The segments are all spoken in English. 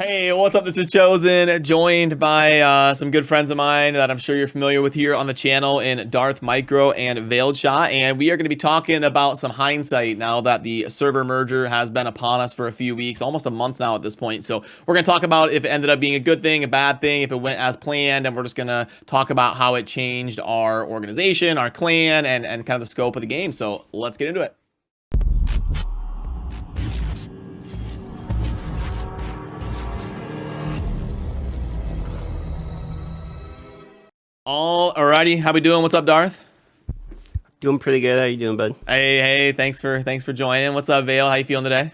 Hey, what's up? This is Chosen, joined by some good friends of mine that I'm sure you're familiar with here on the channel in Darth Micro and Veiled Shot. And we are going to be talking about some hindsight now that the server merger has been upon us for a few weeks, almost a month now at this point. So we're going to talk about if it ended up being a good thing, a bad thing, if it went as planned. And we're just going to talk about how it changed our organization, our clan, and kind of the scope of the game. So let's get into it. Alrighty, how we doing? What's up, Darth? Doing pretty good. How you doing, bud? Hey, thanks for joining. What's up, Vale? How you feeling today?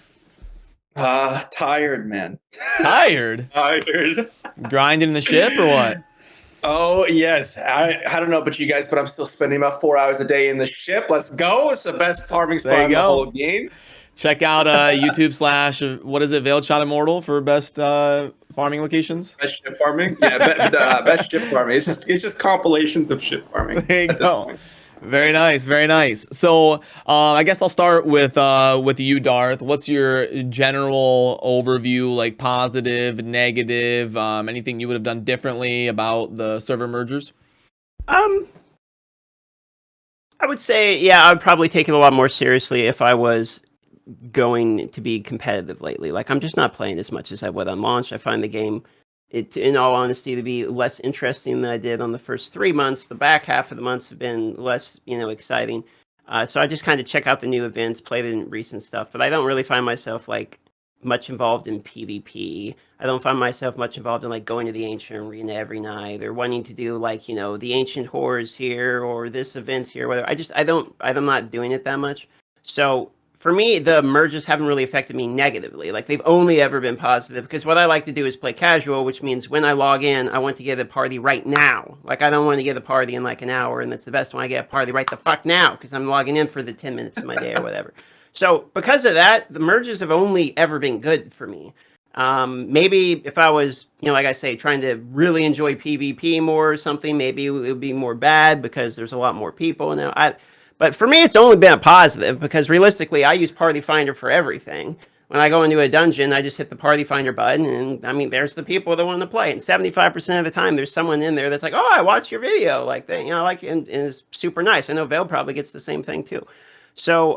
Tired, man. Tired? Tired. Grinding the ship or what? Oh, yes. I don't know about you guys, but I'm still spending about 4 hours a day in the ship. Let's go. It's the best farming spot in the whole game. Check out YouTube / what is it, Veiled Shot Immortal for best farming locations. Best ship farming? Yeah, best ship farming. It's just compilations of ship farming. There you go. Very nice, very nice. So I guess I'll start with you, Darth. What's your general overview, like positive, negative, anything you would have done differently about the server mergers? I would say, yeah, I'd probably take it a lot more seriously if I was going to be competitive lately. Like, I'm just not playing as much as I would on launch. I find the game, in all honesty, to be less interesting than I did on the first 3 months. The back half of the months have been less, exciting. So I just kind of check out the new events, play the recent stuff, but I don't really find myself like much involved in PvP. I don't find myself much involved in like going to the ancient arena every night or wanting to do like, the ancient horrors here or this event's here, whatever. I'm not doing it that much. So for me, the merges haven't really affected me negatively. Like, they've only ever been positive, because what I like to do is play casual, which means when I log in, I want to get a party right now. Like, I don't want to get a party in like an hour, and that's the best when I get a party right the fuck now, because I'm logging in for the 10 minutes of my day or whatever. So because of that, the merges have only ever been good for me. Maybe if I was, like I say, trying to really enjoy PvP more or something, maybe it would be more bad because there's a lot more people now. But for me, it's only been a positive, because realistically, I use Party Finder for everything. When I go into a dungeon, I just hit the Party Finder button, and I mean, there's the people that want to play. And 75% of the time, there's someone in there that's like, "Oh, I watched your video," like that, and is super nice. I know Vale probably gets the same thing too. So,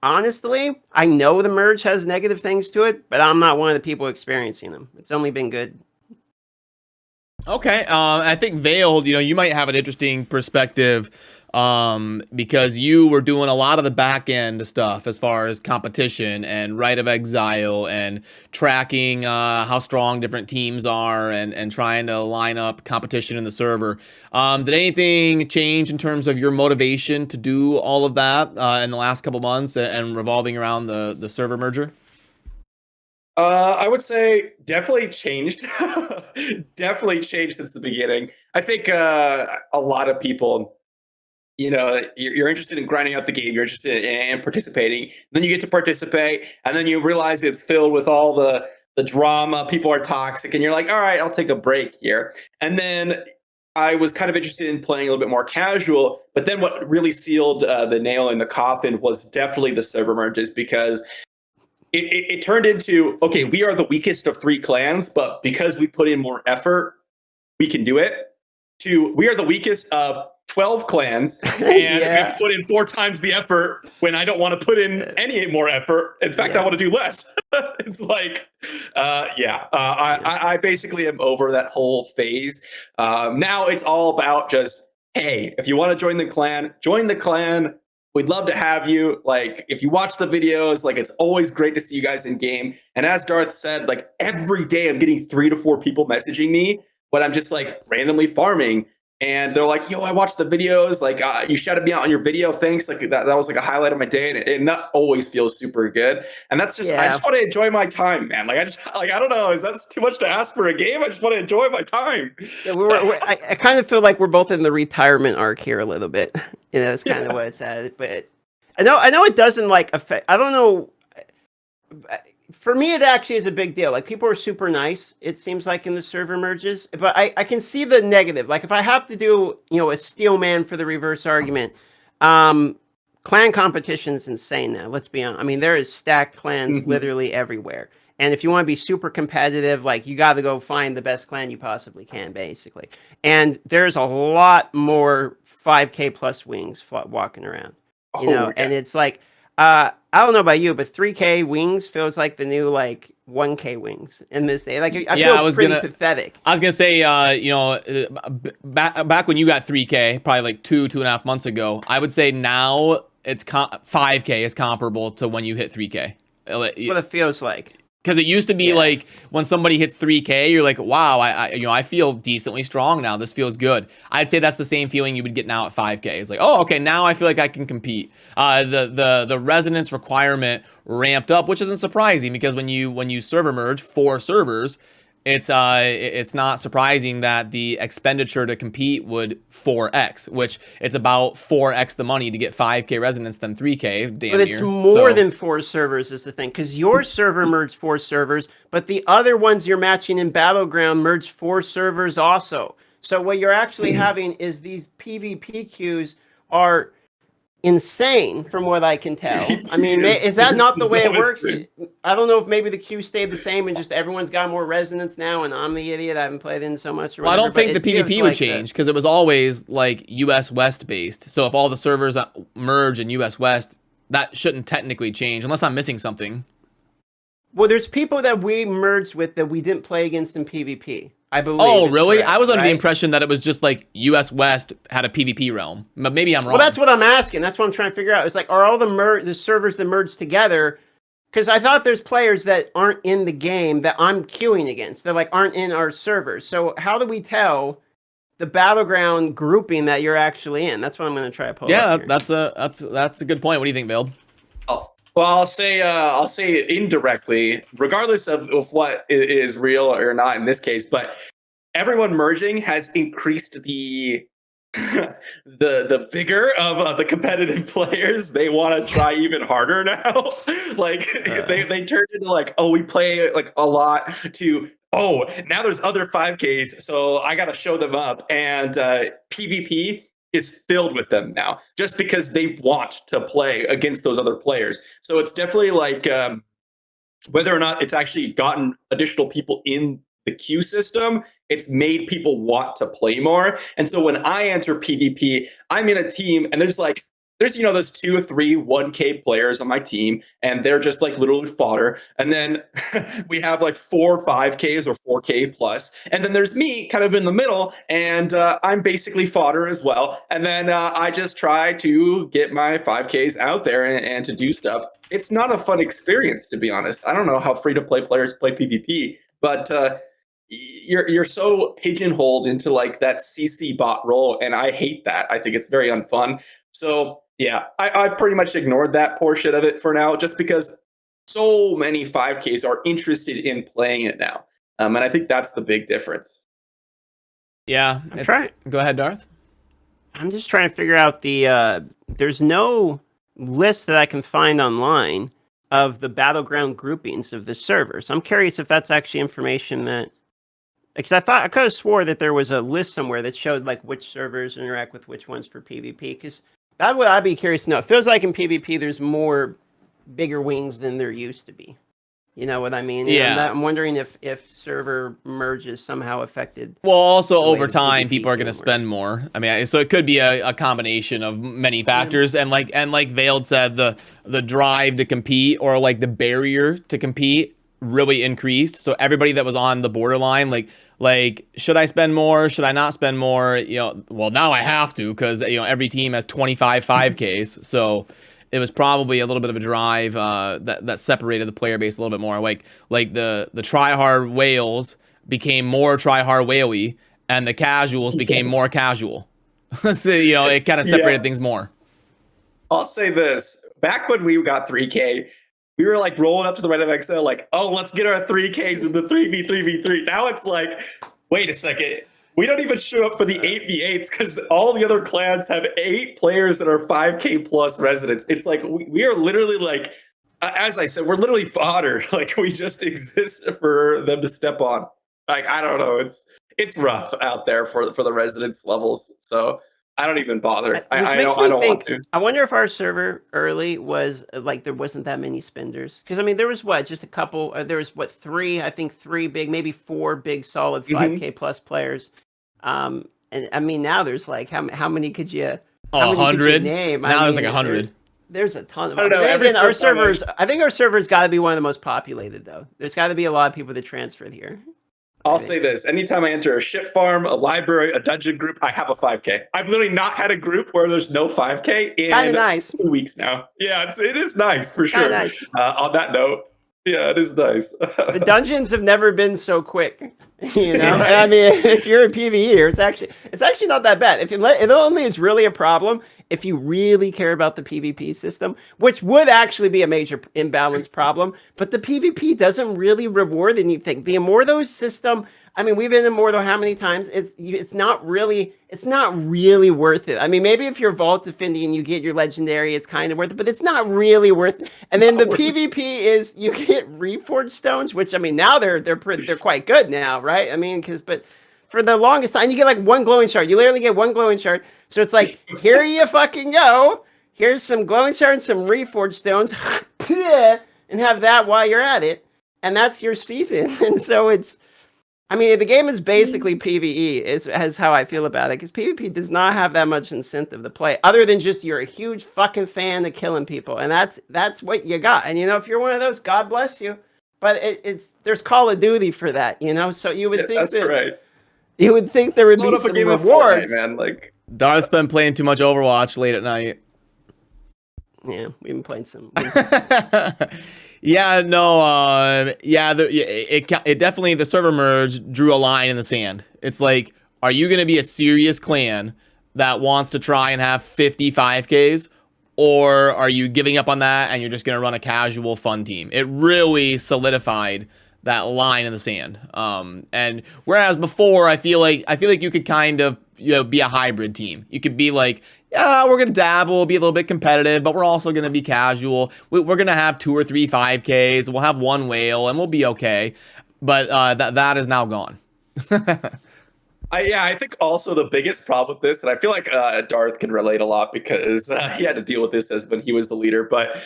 honestly, I know the merge has negative things to it, but I'm not one of the people experiencing them. It's only been good. Okay, I think Veiled, you might have an interesting perspective. Because you were doing a lot of the back end stuff as far as competition and Rite of Exile and tracking how strong different teams are and trying to line up competition in the server. Did anything change in terms of your motivation to do all of that in the last couple months and revolving around the server merger? I would say definitely changed. Definitely changed since the beginning. I think a lot of people, you're interested in grinding out the game, you're interested in participating, then you get to participate, and then you realize it's filled with all the drama, people are toxic, and you're like, all right, I'll take a break here. And then I was kind of interested in playing a little bit more casual, but then what really sealed the nail in the coffin was definitely the server merges, because it turned into, okay, we are the weakest of 3 clans, but because we put in more effort, we can do it, to we are the weakest of 12 clans, and we have to put in 4 times the effort when I don't want to put in any more effort. In fact, I want to do less. It's like, I basically am over that whole phase. Now it's all about just, hey, if you want to join the clan, join the clan. We'd love to have you. Like, if you watch the videos, like, it's always great to see you guys in game. And as Darth said, like, every day I'm getting 3 to 4 people messaging me when I'm just like randomly farming. And they're like, yo, I watched the videos. Like, you shouted me out on your video. Thanks. Like, that was like a highlight of my day. And that always feels super good. And that's just, I just want to enjoy my time, man. Like, I don't know. Is that too much to ask for a game? I just want to enjoy my time. Yeah, I kind of feel like we're both in the retirement arc here a little bit. It's kind of what it's at. But I know it doesn't like affect, I don't know. For me, it actually is a big deal. Like, people are super nice, it seems like, in the server merges. But I can see the negative. Like, if I have to do, a steel man for the reverse argument, clan competition is insane now. Let's be honest. I mean, there is stacked clans literally everywhere. And if you want to be super competitive, like you got to go find the best clan you possibly can, basically. And there's a lot more 5K plus wings walking around, you know. yeah. And it's like, I don't know about you, but 3K wings feels like the new like 1K wings in this day. Like I feel pretty pathetic. I was gonna say, back when you got 3K, probably like 2.5 months ago, I would say now it's 5K is comparable to when you hit 3K. That's what it feels like. Because it used to be like when somebody hits 3K, you're like, wow, I feel decently strong now. This feels good. I'd say that's the same feeling you would get now at 5K. It's like, oh, okay, now I feel like I can compete. The resonance requirement ramped up, which isn't surprising because when you server merge 4 servers, it's not surprising that the expenditure to compete would 4x, which it's about 4x the money to get 5K resonance than 3K. Damn but it's near. more than 4 servers is the thing, because your server merged 4 servers, but the other ones you're matching in Battleground merged 4 servers also. So what you're actually having is these PvP queues are insane from what I can tell. I mean, is that not the way it works? I don't know if maybe the queue stayed the same and just everyone's got more resonance now and I'm the idiot. I haven't played in so much. Well, I don't think the PvP would change because it was always like US West based. So if all the servers merge in US West, that shouldn't technically change unless I'm missing something. Well, there's people that we merged with that we didn't play against in PvP. I believe. Oh, really? Correct, I was under the impression that it was just like US West had a PvP realm. But maybe I'm wrong. Well, that's what I'm asking. That's what I'm trying to figure out. It's like, are all the servers that merged together? Because I thought there's players that aren't in the game that I'm queuing against. They're like aren't in our servers. So how do we tell the Battleground grouping that you're actually in? That's what I'm going to try to pull. Yeah, that's a good point. What do you think, Build? Oh, well, I'll say indirectly, regardless of what is real or not in this case, but everyone merging has increased the the vigor of the competitive players. They want to try even harder now. Like they turned into like, oh, we play like a lot to, oh, now there's other 5Ks, so I got to show them up. And PvP is filled with them now just because they want to play against those other players. So it's definitely like whether or not it's actually gotten additional people in the queue system, it's made people want to play more. And so when I enter PvP, I'm in a team and there's those 2 or 3 1K players on my team, and they're just like literally fodder. And then we have like 4 5Ks or 4K plus. And then there's me kind of in the middle, and I'm basically fodder as well. And then I just try to get my 5Ks out there and to do stuff. It's not a fun experience, to be honest. I don't know how free-to-play players play PvP, but you're so pigeonholed into like that CC bot role, and I hate that. I think it's very unfun. So yeah, I've pretty much ignored that portion of it for now, just because so many 5Ks are interested in playing it now, and I think that's the big difference. Yeah, go ahead, Darth. I'm just trying to figure out the. There's no list that I can find online of the Battleground groupings of the servers. I'm curious if that's actually information that. Because I could have swore that there was a list somewhere that showed like which servers interact with which ones for PvP. Because that would I'd be curious to know. It feels like in PvP there's more bigger wings than there used to be. You know what I mean? Yeah. I'm wondering if server merges somehow affected. Well, also over time, people are going to spend more. I mean, so it could be a combination of many factors. And like Veiled said, the drive to compete or like the barrier to compete really increased. So everybody that was on the borderline, like should I spend more? Should I not spend more? Well, now I have to because every team has 25 5Ks. So it was probably a little bit of a drive that separated the player base a little bit more. Like the tryhard whales became more tryhard whaley, and the casuals became more casual. So it kind of separated things more. I'll say this: back when we got 3K, we were like rolling up to the right of Excel, like, oh, let's get our 3Ks in the 3v3v3. Now it's like, wait a second. We don't even show up for the 8v8s because all the other clans have 8 players that are 5K plus residents. It's like we are literally like, as I said, we're literally fodder. Like we just exist for them to step on. Like I don't know, it's rough out there for the residence levels. So I don't even bother. Which I makes don't. I me don't want think. to. I wonder if our server early was like there wasn't that many spenders, because I mean there was what, just a couple. There was what, three? I think three big, maybe four big solid Mhm. 5K plus players. And I mean now there's like how many could you how Oh, many could you 100. name? I Now there's like mean 100. there's a ton of I don't them. But know. then Every again, our single time servers. I think our servers got to be one of the most populated though. There's got to be a lot of people that transferred here. I'll I say think. this: anytime I enter a ship farm, a library, a dungeon group, I have a 5K. I've literally not had a group where there's no 5K Kind of in nice. 2 weeks now. Yeah, it is nice for Kind of sure. nice. On that note, yeah, it is nice. The dungeons have never been so quick, you know. And I Right? mean, if you're in PvE, it's actually not that bad. If you let, it only is really a problem if you really care about the PvP system, which would actually be a major imbalance problem. But the PvP doesn't really reward anything. The Immortal system. I mean, we've been in Immortal how many times? It's not really worth it. I mean, maybe if you're Vault Defending and you get your legendary, it's kind of worth it, but it's not really worth it. And then the PvP is you get Reforged stones, which I mean now they're quite good now, right? I mean, but for the longest time you get like one glowing shard. You literally get one glowing shard. So it's like, here you fucking go. Here's some glowing shard and some Reforged stones, and have that while you're at it, and that's your season. And so it's. I mean, the game is basically PvE, is how I feel about it, because PvP does not have that much incentive to play, other than just you're a huge fucking fan of killing people, and that's what you got. And you know, if you're one of those, God bless you. But there's Call of Duty for that, you know. So you would think That's that right. you would think there would Load be up a some game of Fortnite, rewards. man. Like, Darth's been playing too much Overwatch late at night. Yeah, we've been playing some. Yeah, no, it definitely, the server merge drew a line in the sand. It's like, are you going to be a serious clan that wants to try and have 55Ks, or are you giving up on that and you're just going to run a casual fun team? It really solidified that line in the sand. And whereas before, I feel like you could kind of, be a hybrid team. You could be like, yeah, we're gonna dabble, be a little bit competitive, but we're also gonna be casual. We're gonna have 2 or 3 5Ks. We'll have one whale, and we'll be okay. But that is now gone. I think also the biggest problem with this, and I feel like Darth can relate a lot because he had to deal with this as when he was the leader, but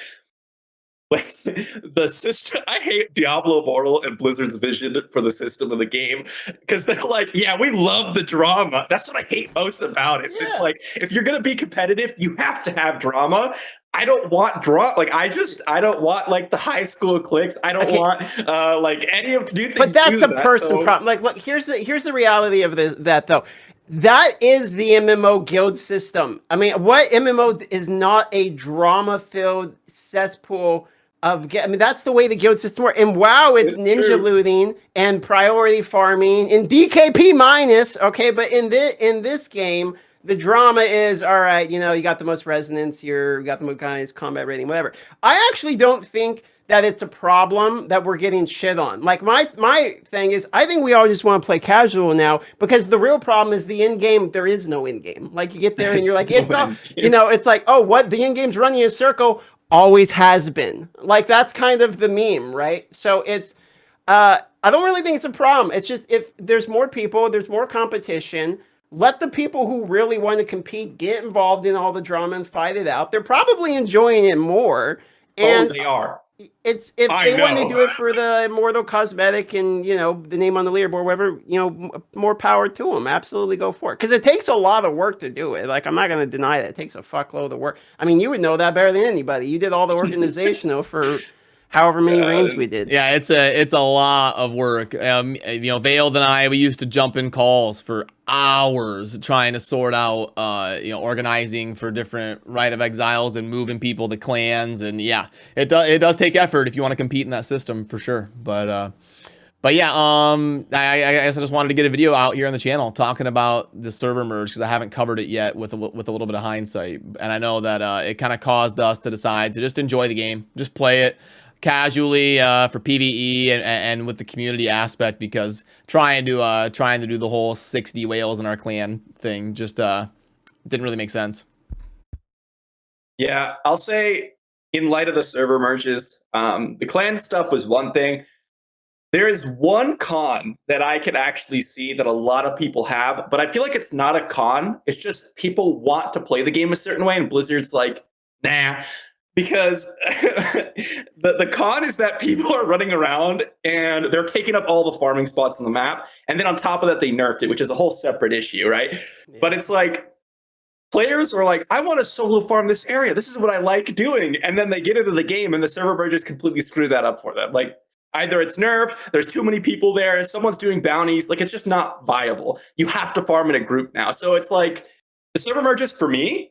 the system, I hate Diablo Immortal and Blizzard's vision for the system of the game, because they're like, yeah, we love the drama. That's what I hate most about it. Yeah. It's like, if you're gonna be competitive, you have to have drama. I don't want drama. Like, I don't want like the high school cliques. I don't want like any of do things. But that's a that, person so... problem. Like, look, here's the reality of that though. That is the MMO guild system. I mean, what MMO is not a drama-filled cesspool of? I mean, that's the way the guild system works. And WoW, it's ninja true. looting and priority farming and DKP minus. Okay, but in this game, the drama is, all right, you know, you got the most resonance, you got the most guys, combat rating, whatever. I actually don't think that it's a problem that we're getting shit on. Like, my thing is, I think we all just want to play casual now, because the real problem is the end game. There is no end game. Like, you get there and you're like, it's all, you know, it's like, oh, what, the end game's running in a circle, always has been. Like, that's kind of the meme, right? So it's, I don't really think it's a problem. It's just, if there's more people, there's more competition, let the people who really want to compete get involved in all the drama and fight it out. They're probably enjoying it more. And they are. it's, if I they want to know. do it for the Immortal cosmetic and, you know, the name on the leaderboard, whatever, you know, more power to them. Absolutely go for it. Because it takes a lot of work to do it. Like, I'm not going to deny that. It takes a fuckload of work. I mean, you would know that better than anybody. You did all the organizational for however many reigns we did. Yeah, it's a lot of work. You know, Veiled and I, we used to jump in calls for hours trying to sort out, you know, organizing for different Rite of Exiles and moving people to clans, and yeah, it does take effort if you want to compete in that system for sure. But yeah, I guess I just wanted to get a video out here on the channel talking about the server merge, because I haven't covered it yet with a little bit of hindsight, and I know that it kind of caused us to decide to just enjoy the game, just play it casually for PvE and with the community aspect, because trying to do the whole 60 whales in our clan thing just didn't really make sense. Yeah, I'll say, in light of the server merges, the clan stuff was one thing. There is one con that I can actually see that a lot of people have, but I feel like it's not a con. It's just people want to play the game a certain way, and Blizzard's like, nah. Because the con is that people are running around and they're taking up all the farming spots on the map. And then on top of that, they nerfed it, which is a whole separate issue, right? Yeah. But it's like, players are like, I want to solo farm this area. This is what I like doing. And then they get into the game and the server mergers completely screw that up for them. Like, either it's nerfed, there's too many people there, someone's doing bounties. Like, it's just not viable. You have to farm in a group now. So it's like, the server merges for me,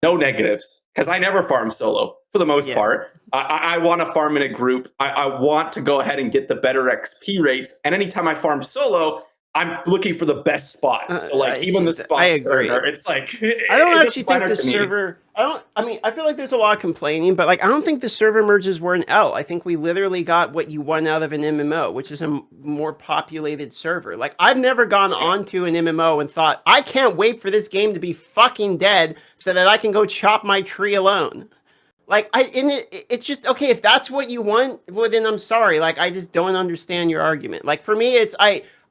no negatives, because I never farm solo for the most part. I want to farm in a group. I want to go ahead and get the better XP rates. And anytime I farm solo, I'm looking for the best spot. So like even the spots, I agree. It's like I don't actually think the server. I mean, I feel like there's a lot of complaining, but like I don't think the server merges were an L. I think we literally got what you want out of an MMO, which is a more populated server. Like I've never gone onto an MMO and thought I can't wait for this game to be fucking dead so that I can go chop my tree alone. Like it's just okay if that's what you want. Well, then I'm sorry. Like I just don't understand your argument. Like for me,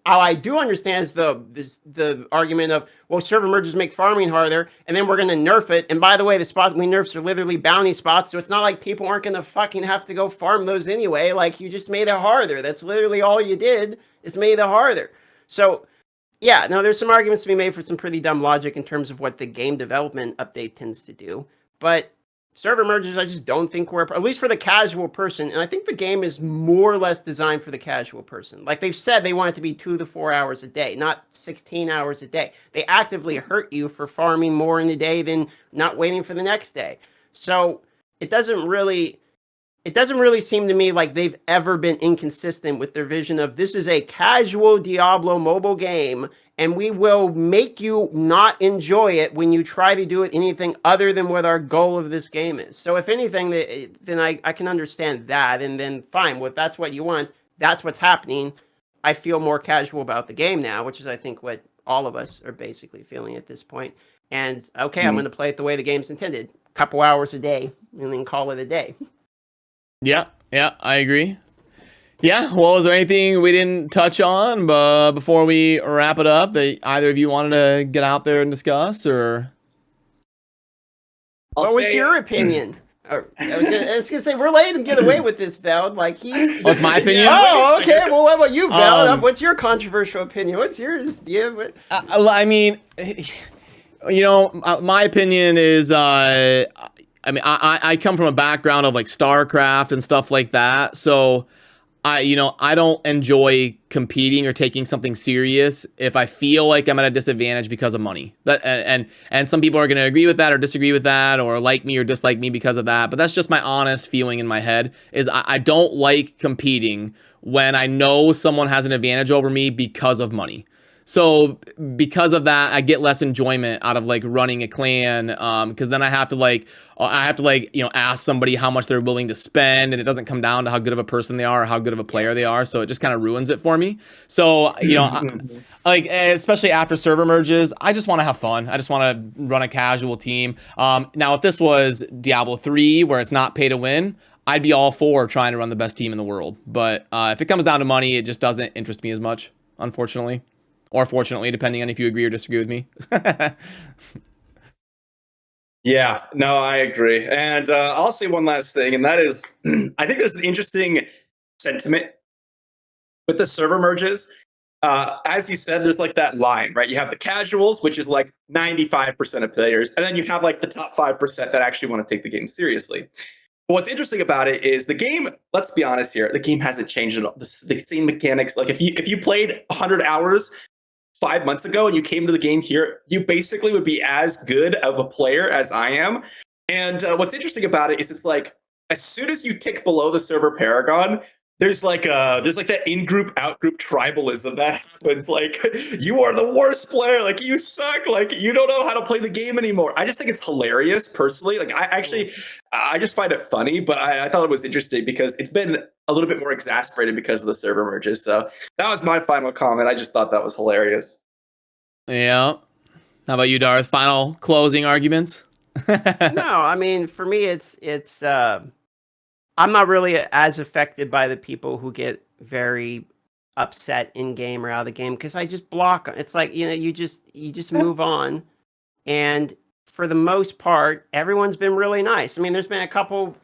All I do understand is the argument of, well, server merges make farming harder, and then we're going to nerf it. And by the way, the spots we nerfs are literally bounty spots, so it's not like people aren't going to fucking have to go farm those anyway. Like, you just made it harder. That's literally all you did, is made it harder. So, yeah, no, there's some arguments to be made for some pretty dumb logic in terms of what the game development update tends to do. But server mergers, I just don't think were, at least for the casual person, and I think the game is more or less designed for the casual person. Like they've said, they want it to be 2 to 4 hours a day, not 16 hours a day. They actively hurt you for farming more in a day than not waiting for the next day. So it doesn't really seem to me like they've ever been inconsistent with their vision of this is a casual Diablo mobile game, and we will make you not enjoy it when you try to do it anything other than what our goal of this game is. So if anything, then I can understand that, and then fine, if that's what you want, that's what's happening. I feel more casual about the game now, which is I think what all of us are basically feeling at this point. And okay, I'm going to play it the way the game's intended, a couple hours a day, and then call it a day. Yeah, I agree. Yeah, well, is there anything we didn't touch on before we wrap it up that either of you wanted to get out there and discuss, or? What was your opinion? I was gonna say we're letting him get away with this, Val. Like it's my opinion. Oh, okay. Well, what about you, Val? What's your controversial opinion? What's yours? Yeah. I mean, you know, my opinion is, I mean, I come from a background of like StarCraft and stuff like that, so I don't enjoy competing or taking something serious if I feel like I'm at a disadvantage because of money. And some people are going to agree with that or disagree with that or like me or dislike me because of that. But that's just my honest feeling in my head is I don't like competing when I know someone has an advantage over me because of money. So because of that, I get less enjoyment out of like running a clan, because then I have to you know, ask somebody how much they're willing to spend, and it doesn't come down to how good of a person they are or how good of a player they are. So it just kind of ruins it for me. So, you know, like especially after server merges, I just want to have fun. I just want to run a casual team. Now, if this was Diablo 3 where it's not pay to win, I'd be all for trying to run the best team in the world. But if it comes down to money, it just doesn't interest me as much, unfortunately. Or fortunately, depending on if you agree or disagree with me. Yeah, no, I agree. And I'll say one last thing, and that is, I think there's an interesting sentiment with the server merges. As you said, there's like that line, right? You have the casuals, which is like 95% of players, and then you have like the top 5% that actually want to take the game seriously. But what's interesting about it is the game, let's be honest here, the game hasn't changed at all. The same mechanics. Like if you played 100 hours 5 months ago and you came to the game here, you basically would be as good of a player as I am. And what's interesting about it is it's like as soon as you tick below the server paragon, there's like that in-group, out-group tribalism that happens. Like, you are the worst player. Like, you suck. Like, you don't know how to play the game anymore. I just think it's hilarious, personally. Like, I just find it funny, but I thought it was interesting because it's been a little bit more exasperated because of the server merges. So that was my final comment. I just thought that was hilarious. Yeah. How about you, Darth? Final closing arguments? No, I mean, for me, it's I'm not really as affected by the people who get very upset in game or out of the game because I just block. It's like, you know, you just move on. And for the most part, everyone's been really nice. I mean, there's been a couple,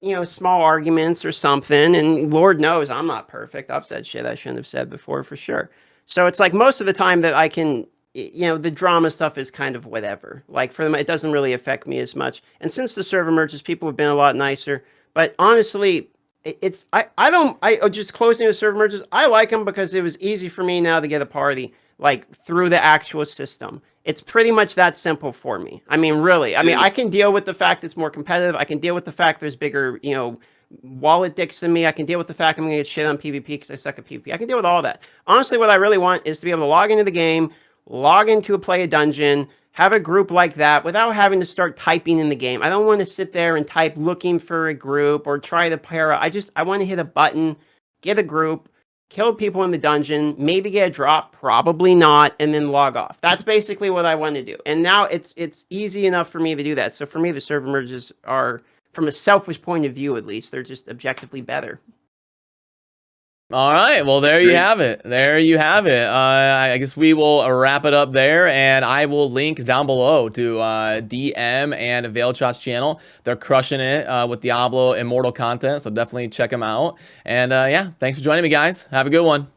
you know, small arguments or something, and Lord knows I'm not perfect. I've said shit I shouldn't have said before for sure. So it's like most of the time that I can, you know, the drama stuff is kind of whatever. Like for them, it doesn't really affect me as much. And since the server merges, people have been a lot nicer. But honestly, it's just closing the server merges. I like them because it was easy for me now to get a party like through the actual system. It's pretty much that simple for me. I mean, really. I mean, I can deal with the fact it's more competitive. I can deal with the fact there's bigger, you know, wallet dicks than me. I can deal with the fact I'm going to get shit on PvP because I suck at PvP. I can deal with all that. Honestly, what I really want is to be able to log into the game, log into play a dungeon, have a group like that without having to start typing in the game. I don't want to sit there and type looking for a group or try to pair up. I want to hit a button, get a group, kill people in the dungeon, maybe get a drop, probably not, and then log off. That's basically what I want to do. And now it's easy enough for me to do that. So for me, the server merges are, from a selfish point of view at least, they're just objectively better. All right, well, there you have it. There you have it. I guess we will wrap it up there, and I will link down below to DM and VeilledShot's channel. They're crushing it with Diablo Immortal content, so definitely check them out. And yeah, thanks for joining me, guys. Have a good one.